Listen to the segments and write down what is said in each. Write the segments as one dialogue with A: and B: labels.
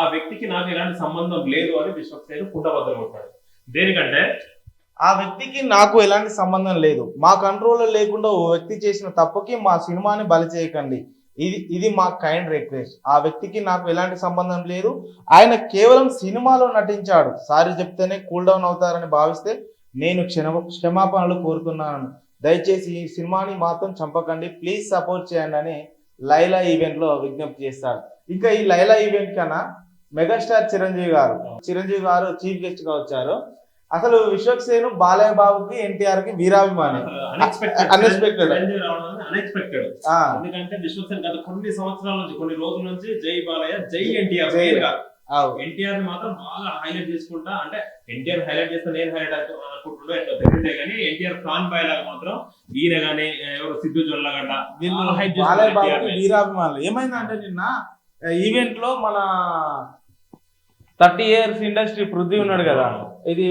A: ఆ వ్యక్తికి నాకు ఎలాంటి సంబంధం లేదు అని విశ్వక్సేన్ కుండబద్దలు కొట్టాడు. దేనికంటే
B: ఆ వ్యక్తికి నాకు ఎలాంటి సంబంధం లేదు, మా కంట్రోల్లో లేకుండా ఓ వ్యక్తి చేసిన తప్పుకి మా సినిమాని బలి చేయకండి, ఇది మా కైండ్ రిక్వెస్ట్. ఆ వ్యక్తికి నాకు ఎలాంటి సంబంధం లేదు, ఆయన కేవలం సినిమాలో నటించాడు, సారీ చెప్తేనే కూల్ డౌన్ అవుతారని భావిస్తే నేను క్షమాపణలు కోరుతున్నాను, దయచేసి ఈ సినిమాని మాత్రం చంపకండి, ప్లీజ్ సపోర్ట్ చేయండి అని లైలా ఈవెంట్ లో విజ్ఞప్తి చేస్తాడు. ఇంకా ఈ లైలా ఈవెంట్ కన్నా మెగాస్టార్ చిరంజీవి గారు చీఫ్ గెస్ట్ గా వచ్చారు. అసలు విశ్వక్సేన్ బాలయ్య బాబుకి ఎన్టీఆర్ కి వీరాభిమాని.
A: అన్ఎక్స్పెక్టెడ్. ఎందుకంటే విశ్వక్సేన్ గత కొన్ని సంవత్సరాల నుంచి, కొన్ని రోజుల నుంచి జై బాలయ్య జై ఎన్టీఆర్ ఎన్టీఆర్ ని మాత్రం బాగా హైలైట్ చేసుకుంటా, అంటే ఎన్టీఆర్ హైలైట్ చేస్తే నేను హైలైట్ అనుకుంటుండే తెలియదే కానీ ఎన్టీఆర్ ఫ్యాన్ బాయ్ లాగా మాత్రం ఈయన గానీ ఎవరు సిద్ధు జొల్లగడ్డ
B: బాలయ్య బాబుకి వీరాభిమానులు. ఏమైందంటే నిన్న ఈవెంట్ లో మన 30 years ఇండస్ట్రీ పృథ్వీ ఉన్నాడు కదా, ఇది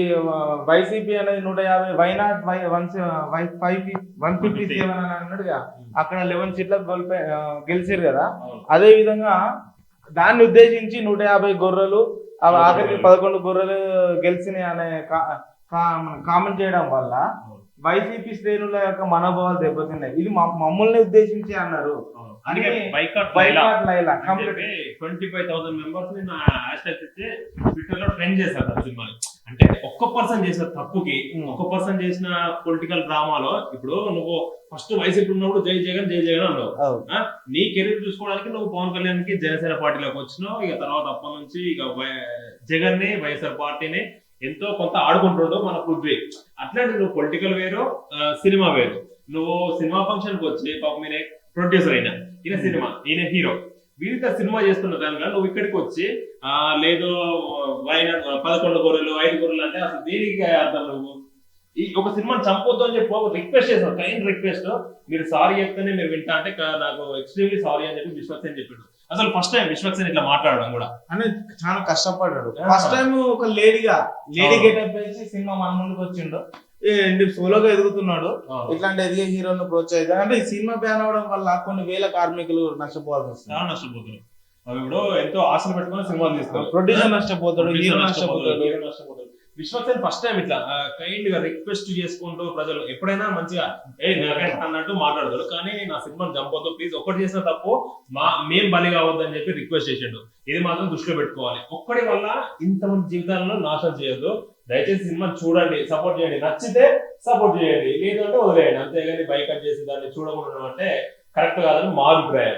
B: వైసీపీ అనేది 150, వైనాట్ 157 అని అన్నాడుగా, అక్కడ 11 సీట్లకు గెలిచారు కదా. అదే విధంగా దాన్ని ఉద్దేశించి 150 గొర్రెలు ఆఖరికి 11 గొర్రెలు గెలిచినాయి అనే కామెంట్ చేయడం వల్ల వైసీపీ శ్రేణుల యొక్క మనోభావాలు దెబ్బతిన్నాయి. ఇది మమ్మల్ని ఉద్దేశించి అన్నారు.
A: 25,000 మెంబర్స్ ని నా హ్యాష్‌ట్యాగ్ ఇచ్చి ట్విట్టర్ లో ట్రెండ్ చేశారు ఆ సినిమాని. అంటే ఒక్క పర్సన్ చేసిన తప్పుకి, ఒక్క పర్సన్ చేసిన పొలిటికల్ డ్రామాలో, ఇప్పుడు నువ్వు ఫస్ట్ వైసీపీ ఉన్నప్పుడు జై జగన్ అన్నావు, నీ కెరీర్ చూసుకోవడానికి నువ్వు పవన్ కళ్యాణ్ కి జనసేన పార్టీలోకి వచ్చినావు. ఇక తర్వాత అప్పటి నుంచి ఇక జగన్ ని వైఎస్ఆర్ పార్టీని ఎంతో కొంత ఆడుకుంటుండవు మన పృథ్వీ. అట్లాంటి నువ్వు పొలిటికల్ వేరు, సినిమా వేరు. నువ్వు సినిమా ఫంక్షన్ కి వచ్చి పాపం ఈయన ప్రొడ్యూసర్ అయినా, ఈయన సినిమా, ఈయన హీరో, వీరితో సినిమా చేస్తున్న దానిగా నువ్వు ఇక్కడికి వచ్చి లేదు 11 గొర్రెలు 5 గొర్రెలు అంటే అసలు దీనికి అర్థం. నువ్వు ఈ ఒక సినిమాని చంపొద్దు అని చెప్పి రిక్వెస్ట్ చేసావు, కైండ్ రిక్వెస్ట్. మీరు సారీ చెప్తేనే మీరు వింటా అంటే నాకు ఎక్స్ట్రీమ్లీ సారీ అని చెప్పి విశ్వక్సేన్ చెప్పాడు. అసలు ఫస్ట్ టైం విశ్వక్సేన్ ఇట్లా మాట్లాడడం కూడా
B: అంటే చాలా కష్టపడ్డాడు. ఫస్ట్ టైం ఒక లేడీ గెటప్ వేసి సినిమా మన ముందుకు వచ్చిండు, సోలోగా ఎదుగుతున్నాడు. ఇట్లాంటి ఎదిగే హీరోను ప్రోత్సహిద్దాం అంటే ఈ సినిమా బ్యాన్ అవడం వల్ల కొన్ని వేల కార్మికులు నష్టపోవాల్సి వస్తుంది.
A: చాలా నష్టపోతున్నారు. ఇప్పుడు ఎంతో ఆశలు పెట్టుకుని సినిమాలు తీస్తారు.
B: ప్రొడ్యూసర్ నష్టపోతాడు, హీరో నష్టపోతాడు.
A: విశ్వక్సేన్ ఫస్ట్ టైం ఇట్లా కైండ్ గా రిక్వెస్ట్ చేసుకుంటూ, ప్రజలు ఎప్పుడైనా మంచిగా అన్నట్టు మాట్లాడతాడు, కానీ నా సినిమాని చంపొద్దు ప్లీజ్, ఒక్కటి చేసిన తప్పు మేం బలి కావద్దని చెప్పి రిక్వెస్ట్ చేసిండు. ఇది మాత్రం దృష్టిలో పెట్టుకోవాలి. ఒక్కడి వల్ల ఇంతమంది జీవితాలను నాశనం చేయొద్దు. దయచేసి సినిమా చూడండి, సపోర్ట్ చేయండి, నచ్చితే సపోర్ట్ చేయండి, లేదంటే వదిలేయండి. అంతేగాని బైకట్ చేసి దాన్ని చూడకుండా అంటే కరెక్ట్ కాదని మా అభిప్రాయం.